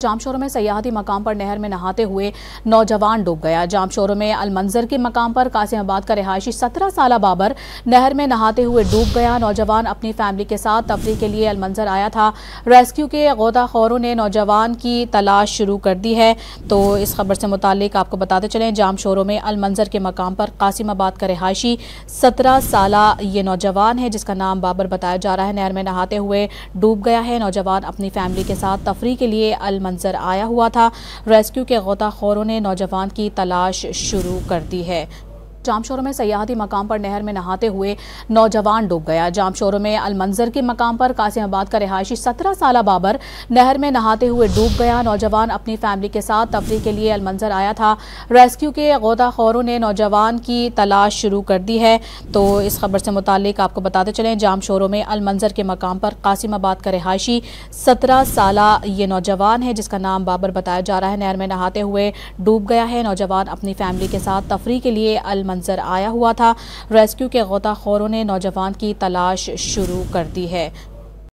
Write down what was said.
जामशोरों में सयाहती मकाम पर नहर में नहाते हुए नौजवान डूब गया। जामशोरों में अलमंजर के मकाम पर कासिमाबाद का रिहायशी 17 साल बाबर नहर में नहाते हुए डूब गया। नौजवान अपनी फैमिली के साथ तफरीह के लिए अलमंजर आया था। रेस्क्यू के गोताखोरों ने नौजवान की तलाश शुरू कर दी है। तो इस खबर से मुतालिक आपको बताते चलें, जामशोरों में अलमंजर के मकाम पर कासिमाबाद का रिहायशी 17 साल ये नौजवान है, जिसका नाम बाबर बताया जा रहा है। नहर में नहाते हुए डूब गया है। नौजवान अपनी फैमिली के साथ तफरीह के लिए मंजर आया हुआ था। रेस्क्यू के गोताखोरों ने नौजवान की तलाश शुरू कर दी है। जामशोरों में सयाहती मकाम पर नहर में नहाते हुए नौजवान डूब गया। जामशोरों में अलमंजर के मकाम पर कासिमाबाद का रिहायशी 17 साल बाबर नहर में नहाते हुए डूब गया। नौजवान अपनी फैमिली के साथ तफरीह के लिए अलमंजर आया था। रेस्क्यू के गोताखोरों ने नौजवान की तलाश शुरू कर दी है। तो इस खबर से मुतालिक आपको बताते चलें, जामशोरों में अलमंजर के मकाम पर कासिमाबाद का रिहायशी 17 साल ये नौजवान है, जिसका नाम बाबर बताया जा रहा है। नहर में नहाते हुए डूब गया है। नौजवान अपनी फैमिली के साथ तफरीह के लिए मंजर आया हुआ था। रेस्क्यू के गोताखोरों ने नौजवान की तलाश शुरू कर दी है।